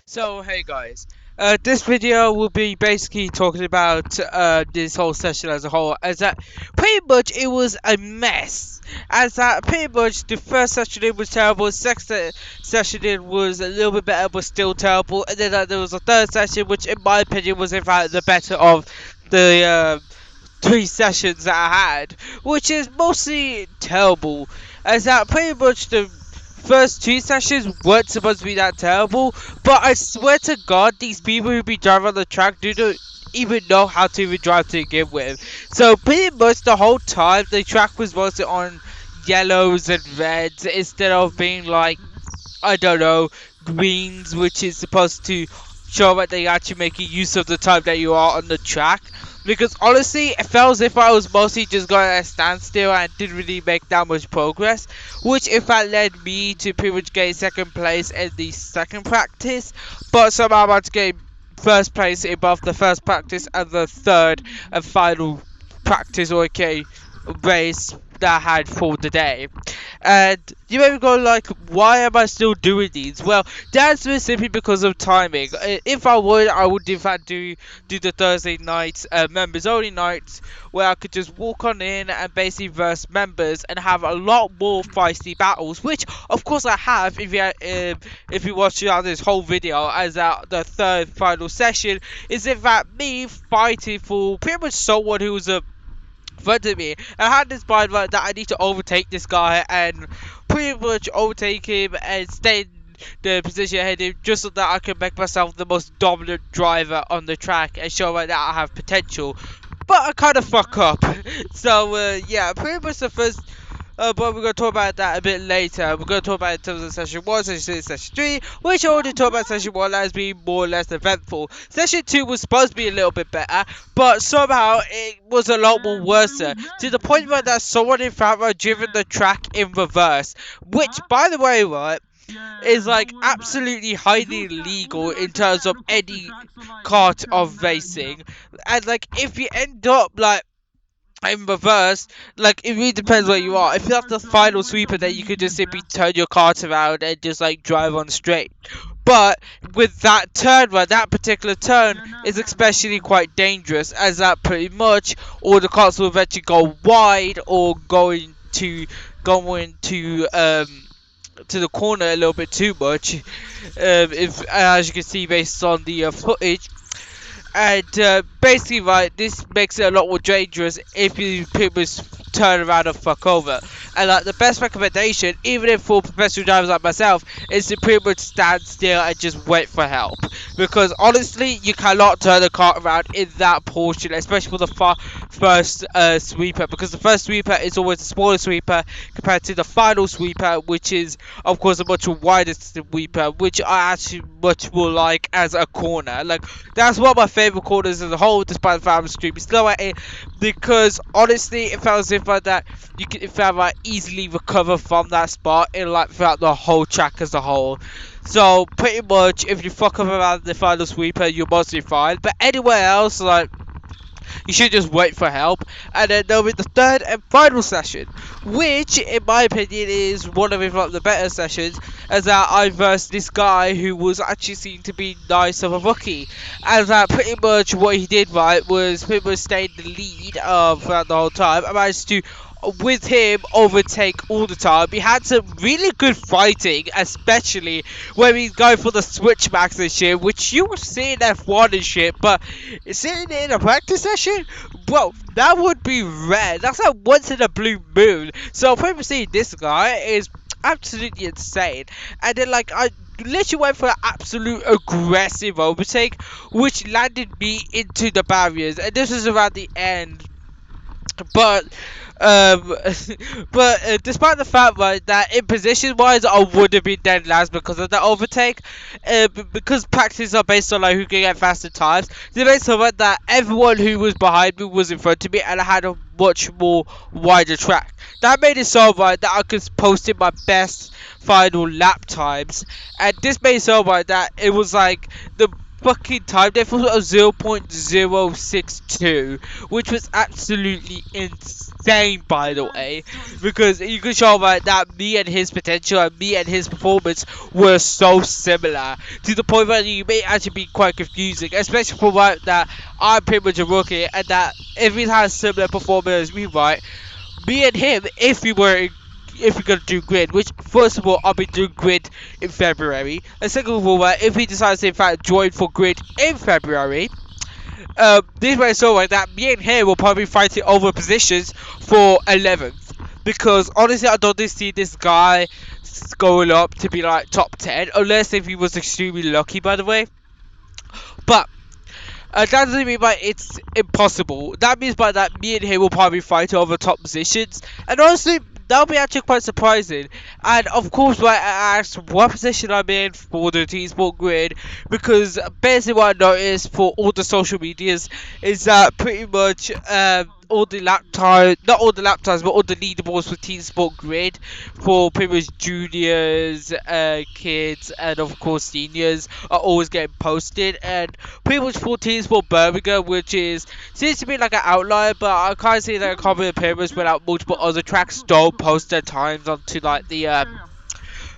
So hey guys, this video will be basically talking about this whole session as a whole. As that pretty much it was a mess. As that pretty much the first session it was terrible, second session it was a little bit better but still terrible, and then there was a third session which in my opinion was in fact the better of the three sessions that I had, which is mostly terrible. As that pretty much the first two sessions weren't supposed to be that terrible, but I swear to God, these people who be driving on the track do not even know how to even drive to begin with. So pretty much the whole time, the track was mostly on yellows and reds instead of being like, I don't know, greens, which is supposed to show that they actually making use of the time that you are on the track. Because honestly, it felt as if I was mostly just going at a standstill and didn't really make that much progress, which in fact led me to pretty much getting second place in the second practice, but somehow I managed to get first place in both the first practice and the third and final practice, or okay, race that I had for the day. And you may be going like, why am I still doing these? Well, that's simply because of timing. If I would in fact do the Thursday nights, members only nights, where I could just walk on in and basically verse members and have a lot more feisty battles, which of course I have if you watch out this whole video, as the third final session is in fact me fighting for pretty much someone who's a front of me. I had this mind right that I need to overtake this guy and pretty much overtake him and stay in the position ahead of him just so that I can make myself the most dominant driver on the track and show that I have potential. But I kind of fuck up. So yeah, pretty much the first but we're going to talk about that a bit later. We're going to talk about it in terms of session 1, session 2, session 3, which I already talked about session 1 as being more or less eventful. Session 2 was supposed to be a little bit better, but somehow it was a lot more worse. To the point where that someone in fact had driven the track in reverse. Which, by the way, right, is like absolutely highly illegal in terms of any kart of racing. And like if you end up like in reverse, like it really depends where you are. If you have the final sweeper, then you could just simply turn your cart around and just like drive on straight. But with that turn, right, that particular turn is especially quite dangerous, as that pretty much all the carts will eventually go wide or going to the corner a little bit too much. If as you can see based on the footage. And basically, right, this makes it a lot more dangerous if you pretty much turn around and fuck over. And like the best recommendation, even if for professional drivers like myself, is to pretty much stand still and just wait for help. Because honestly, you cannot turn the car around in that portion, especially for the first sweeper. Because the first sweeper is always a smaller sweeper compared to the final sweeper, which is of course a much wider sweeper, which I actually much more like as a corner. Like that's one of my favorite corners as a whole, despite the fact I'm extremely slow at it. Because honestly, it felt as if like that you can, if I like, easily recover from that spot in like throughout the whole track as a whole. So pretty much, if you fuck up around the final sweeper, you're mostly fine. But anywhere else, like you should just wait for help. And then there'll be the third and final session, which in my opinion is one of if not the better sessions, as that I versed this guy who was actually seen to be nice of a rookie. As that pretty much what he did right was pretty much stay in the lead throughout the whole time. I managed to with him overtake all the time. He had some really good fighting, especially when he's going for the switchbacks and shit, which you will see in F1 and shit, but seeing it in a practice session, bro, that would be rare. That's like once in a blue moon. So probably seeing this guy is absolutely insane. And then like I literally went for an absolute aggressive overtake, which landed me into the barriers, and this was around the end. But um, despite the fact right that in position wise I would have been dead last because of the overtake, because practices are based on like who can get faster times. They made so that everyone who was behind me was in front of me, and I had a much more wider track. That made it so right that I could post in my best final lap times, and this made it so right that it was like the fucking time difference of 0.062, which was absolutely insane, by the way, because you can show that me and his potential and me and his performance were so similar to the point where you may actually be quite confusing, especially for that I'm pretty much a rookie and that if he has similar performance as me, right? Me and him, if we're gonna do grid, which first of all I'll be doing grid in February, and second of all, if he decides to in fact join for grid in February, this way so like that me and him will probably fight it over positions for 11th, because honestly I don't see this guy going up to be like top 10 unless if he was extremely lucky, by the way. But that doesn't mean by it's impossible. That means by that me and him will probably fight over top positions. And honestly, that'll be actually quite surprising. And of course, why I asked what position I'm in for the Teamsport grid, because basically what I noticed for all the social medias is that pretty much all the laptops, not all the laptops, but all the leaderboards for Teamsport grid for pretty much juniors, kids, and of course seniors are always getting posted. And pretty much for Teamsport Birmingham, which is seems to be like an outlier, but I can't see that a common appearance without multiple other tracks don't post their times onto like the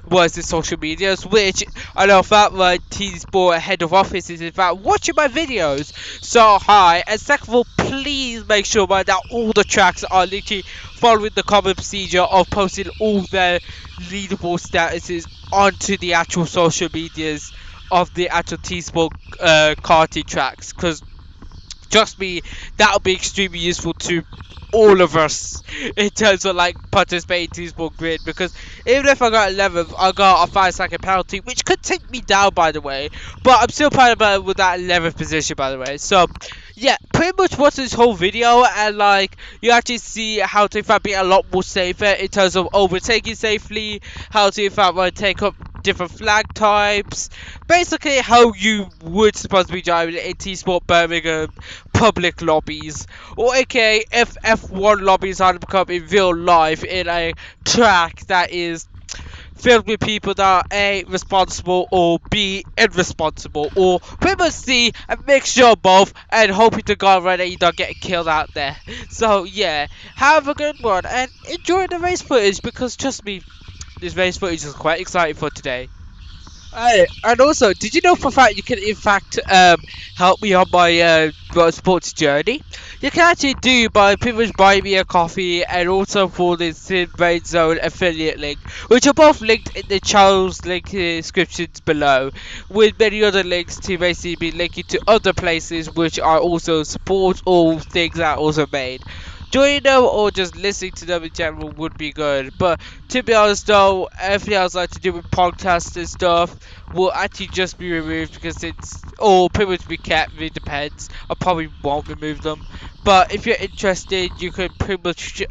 was the social medias, which I know that my Teamsport head of office is in fact watching my videos. So hi, and second of all, please make sure that all the tracks are literally following the common procedure of posting all their leaderboard statuses onto the actual social medias of the actual Teamsport karting tracks, because trust me, that'll be extremely useful to all of us in terms of like participating in Teamsport grid, because even if I got 11th, I got a 5-second penalty, which could take me down, by the way, but I'm still proud about it with that 11th position, by the way. So yeah, pretty much watch this whole video and like you actually see how to in fact be a lot more safer in terms of overtaking safely, how to in fact take up different flag types, basically how you would supposed to be driving in Teamsport Birmingham public lobbies, or aka if F1 lobbies are to become in real life in a track that is filled with people that are A, responsible, or B, irresponsible, or pretty much C, a mixture of both, and hoping to God right that you don't get killed out there. So yeah, have a good one and enjoy the race footage, because trust me, this race footage is quite exciting for today. And also, did you know for a fact you can in fact help me on my sports journey? You can actually do by pretty much buying me a coffee, and also for the Sim Brain Zone affiliate link, which are both linked in the channel's link descriptions below, with many other links to basically be linking to other places which are also support all things that are also made. Joining them or just listening to them in general would be good, but to be honest though, everything else like to do with podcasts and stuff will actually just be removed, because it's all pretty much be kept. It depends. I probably won't remove them, but if you're interested, you can pretty much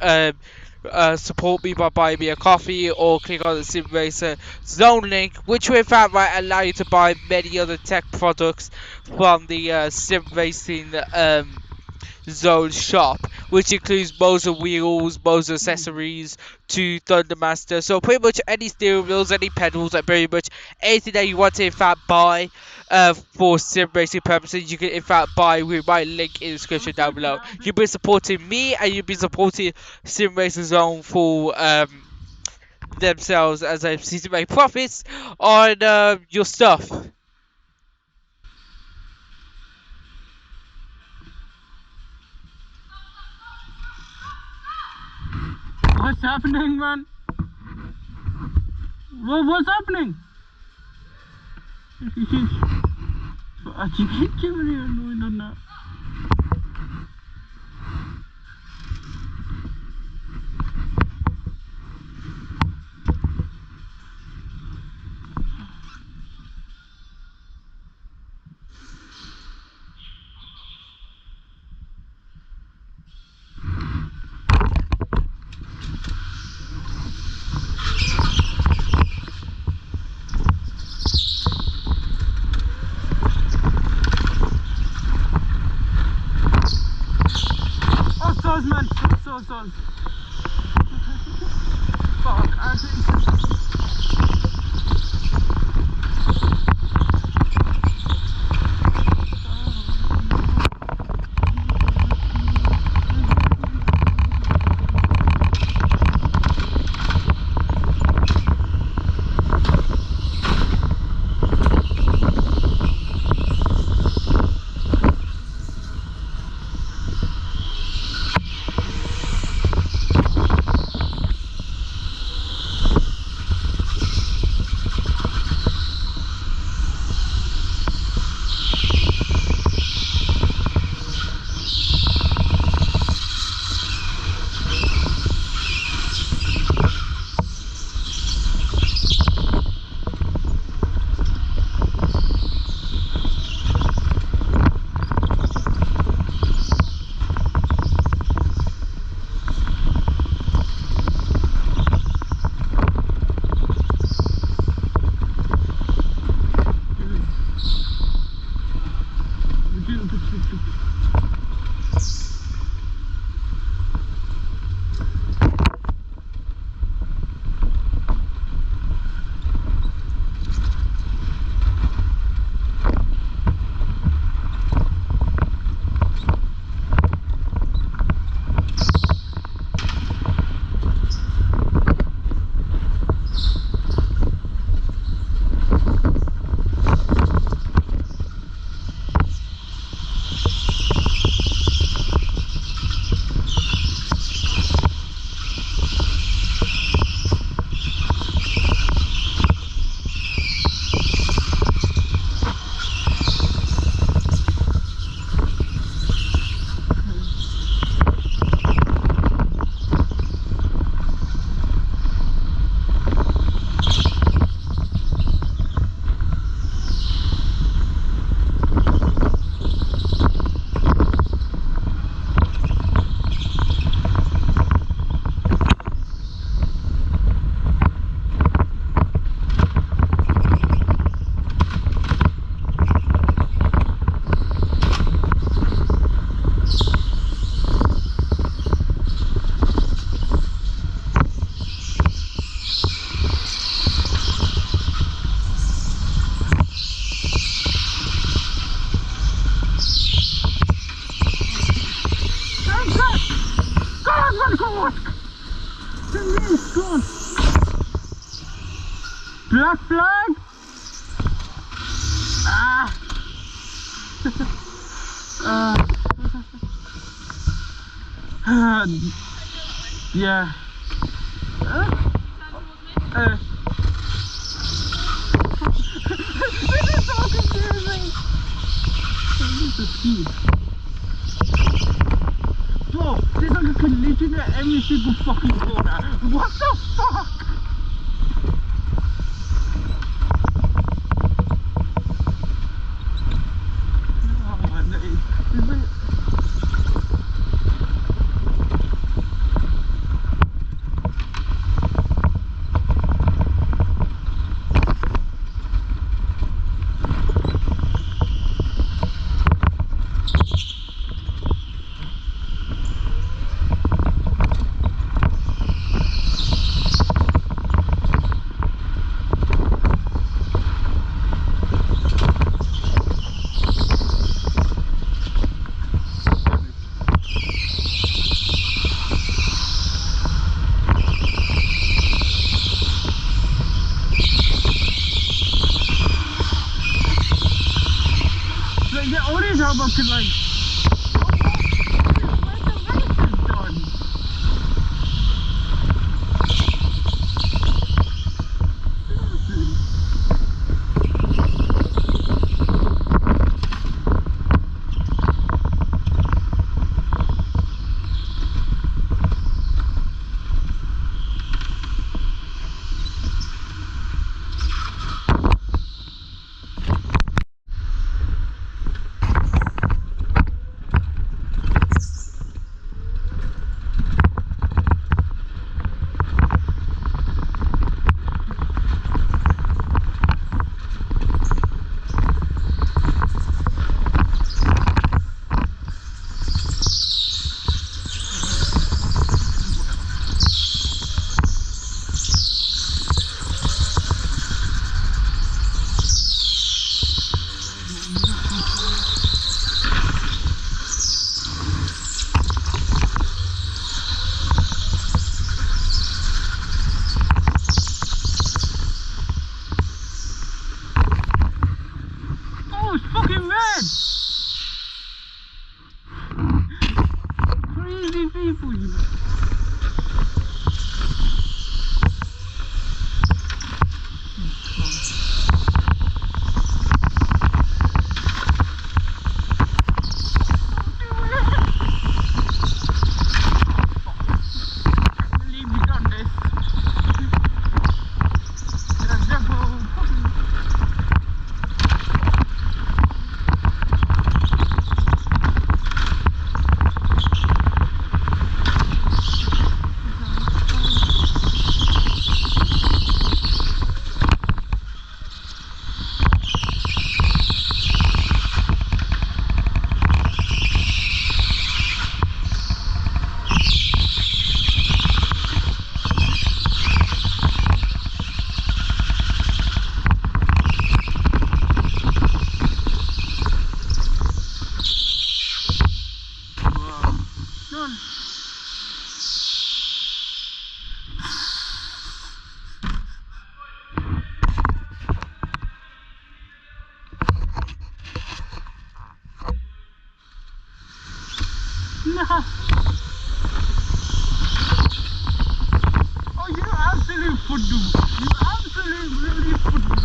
support me by buying me a coffee, or click on the Sim Racer Zone link, which will in fact might allow you to buy many other tech products from the Sim Racing Zone shop, which includes Moser wheels, Moser accessories to Thundermaster. So pretty much any steering wheels, any pedals, and pretty much anything that you want to in fact buy for sim racing purposes, you can in fact buy with my link in the description down below. You'll be supporting me, and you'll be supporting Sim Racing Zone for themselves, as I see to make profits on your stuff. What's happening, man? What's happening? Man, so. Fuck, I think. Black flag? Ah! Yeah. This is so confusing! This is speed. Bro, this is like literally every single fucking corner. What the fuck? They always have up to like done. Oh, it's fucking red! Crazy people, you know. Oh, you absolute foodoo. You absolute really foodoo.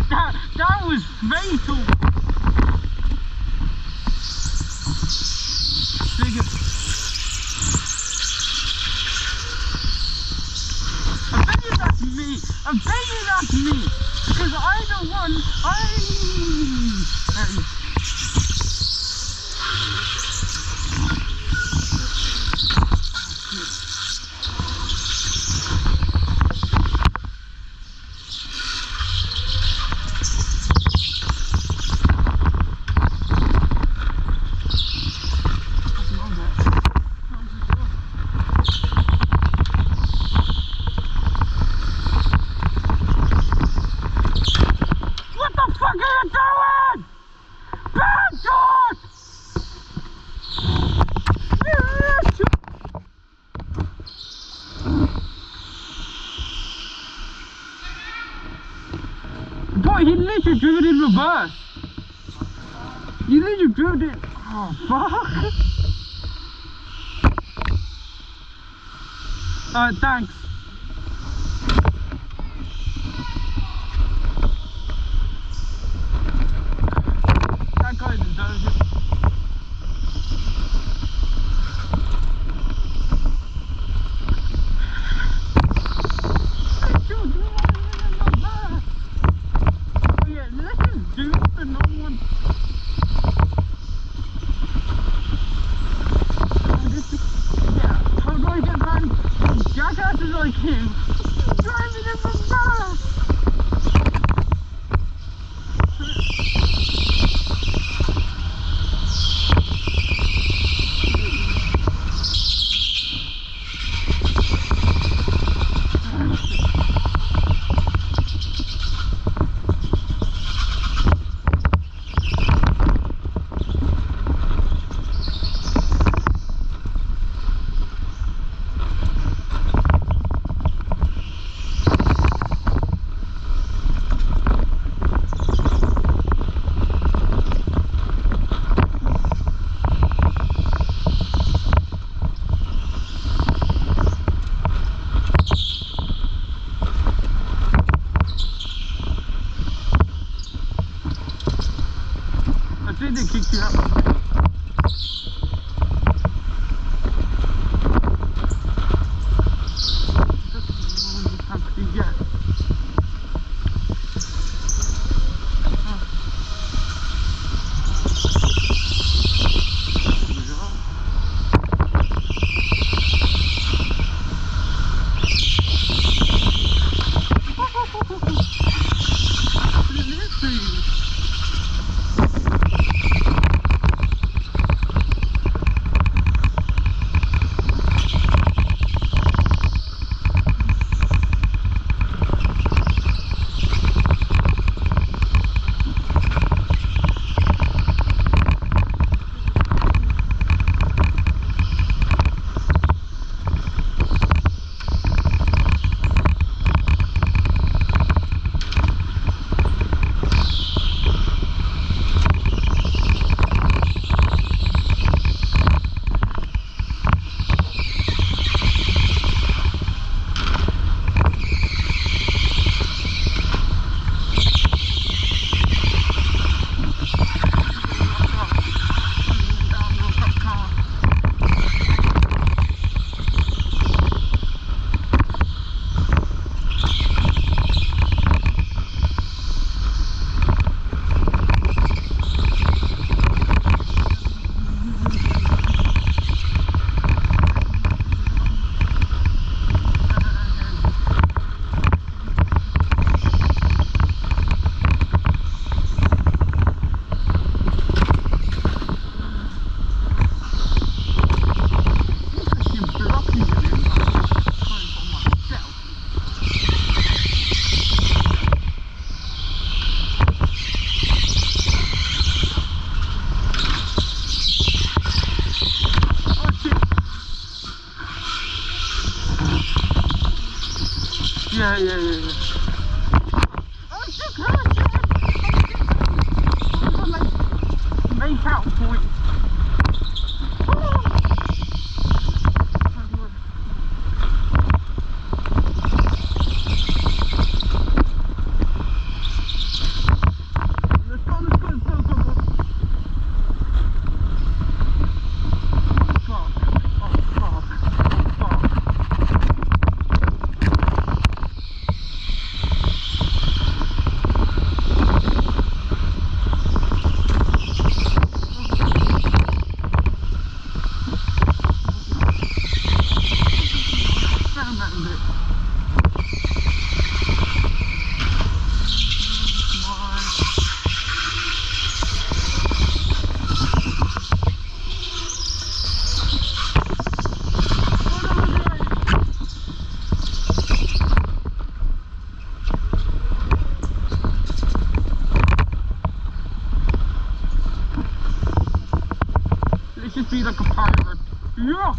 That was fatal. I bet you that's me. I bet you that's me. Because I don't want. What the fuck are you doing? Bad dog! Boy, he literally drove it in reverse. You literally drove it. Oh, fuck. Thanks. That guy deserves it. Dude, you want to in reverse. Oh yeah, let's just do the normal one. Yeah, how do I get back? Jackasses like him driving in reverse. I think they kicked you out. like a pirate. Yeah.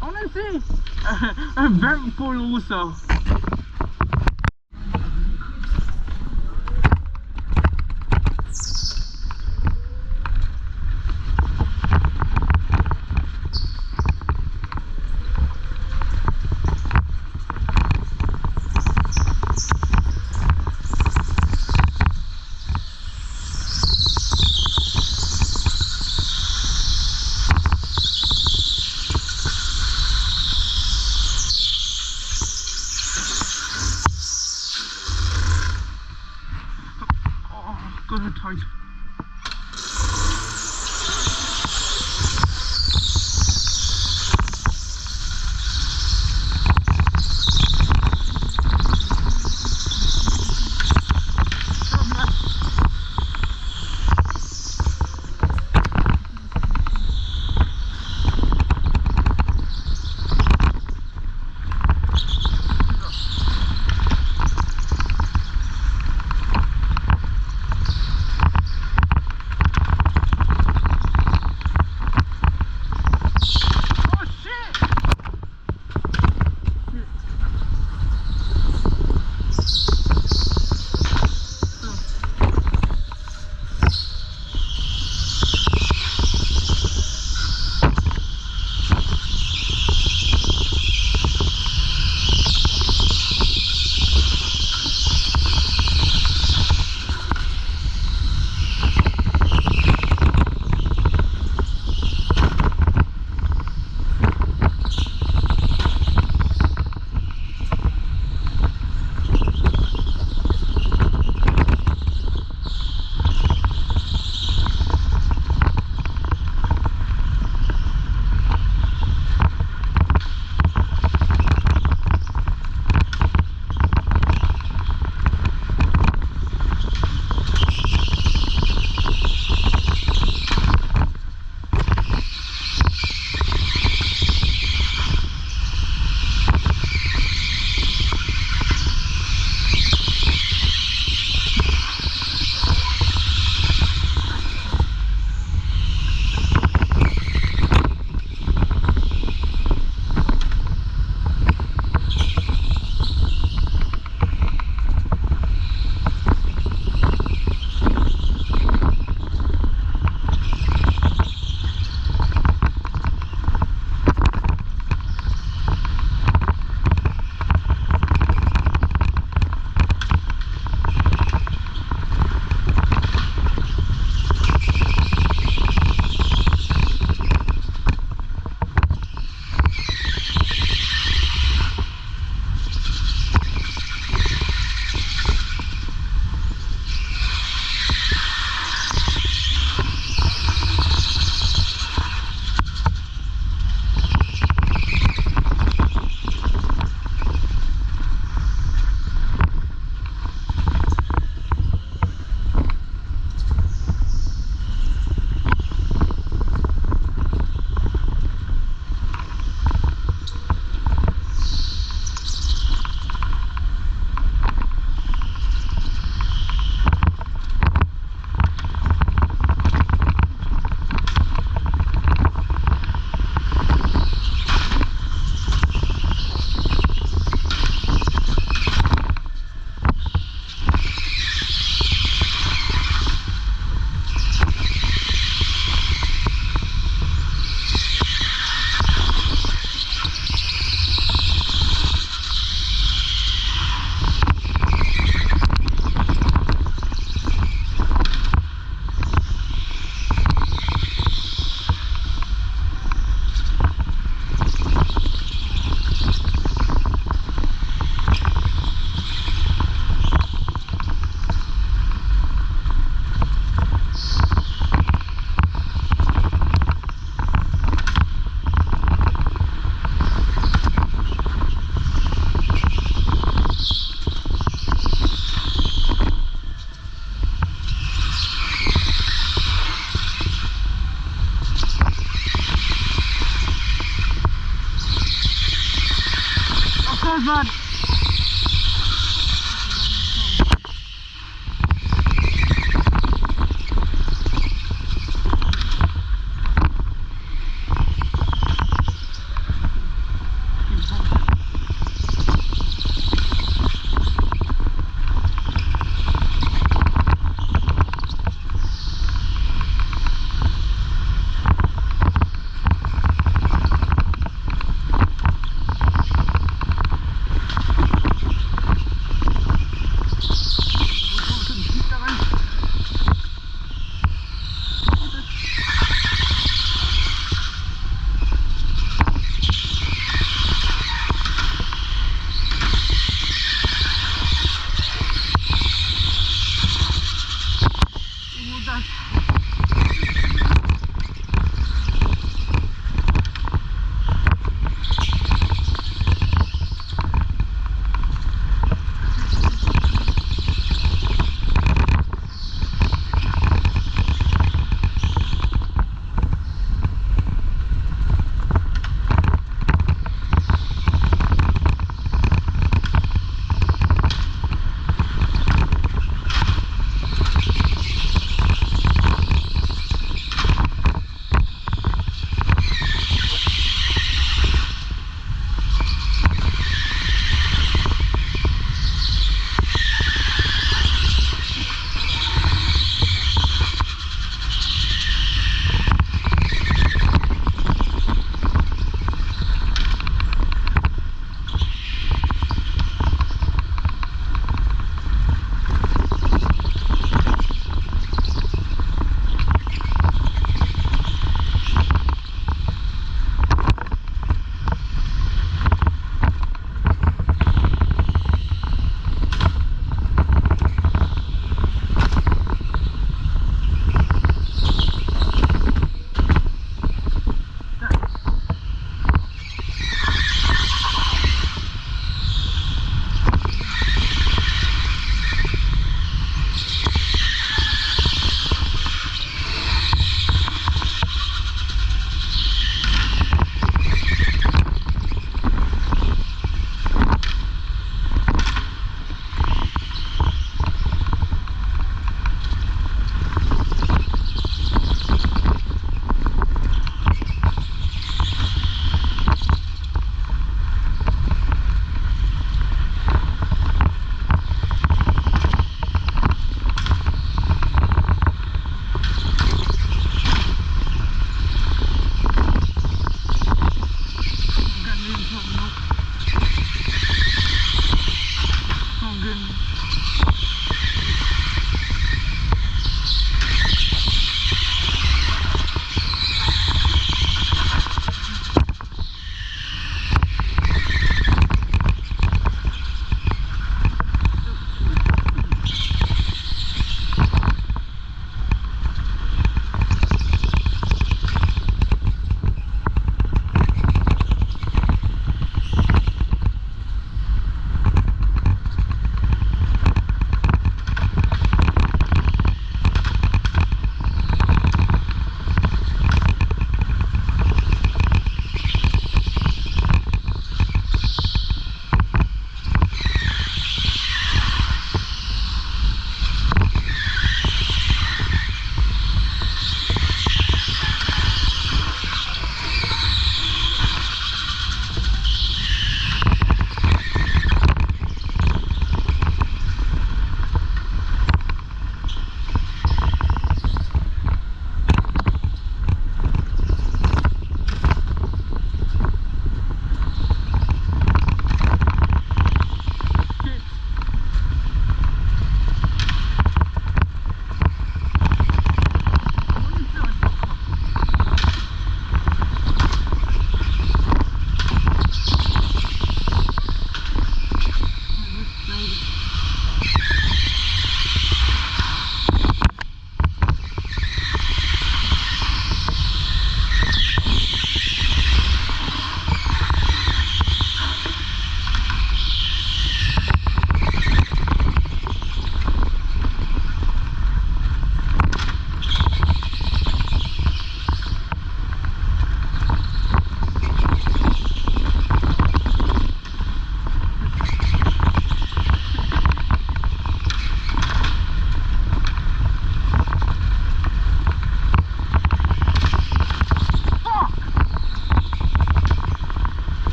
Honestly, eventful also. Got her tight. bad.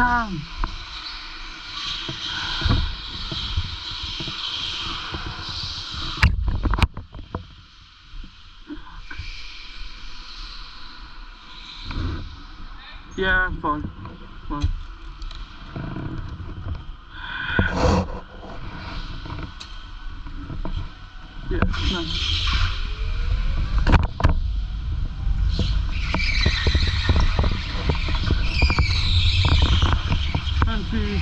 Damn. Yeah, fine. Fine. Yeah, no. Fancy.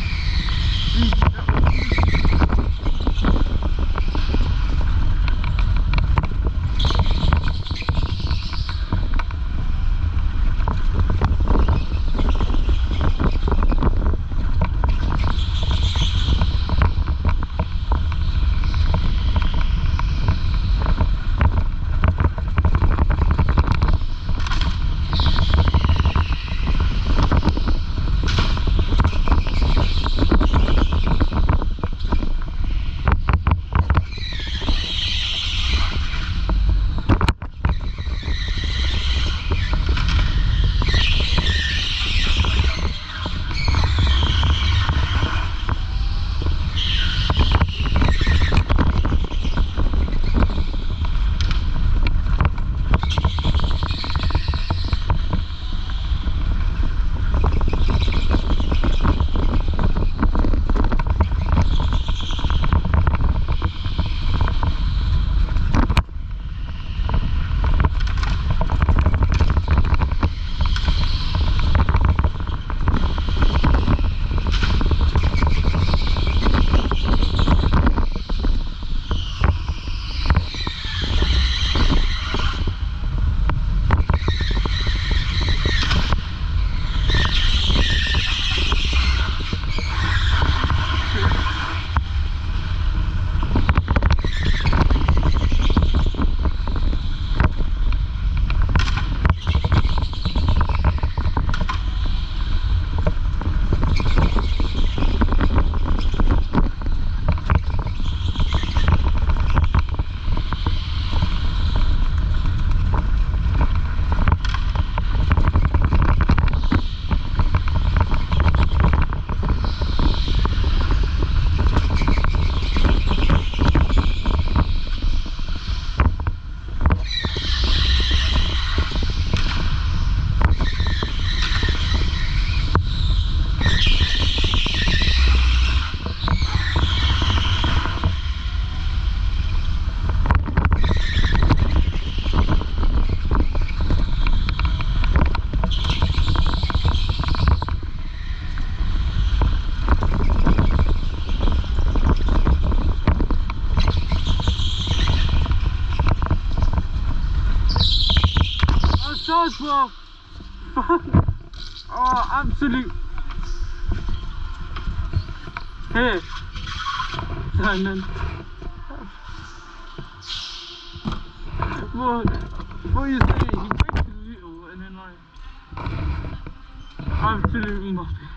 Bro, fuck. Oh, absolute. Hey, Simon. What you say? He breaks his little and then like absolutely nothing.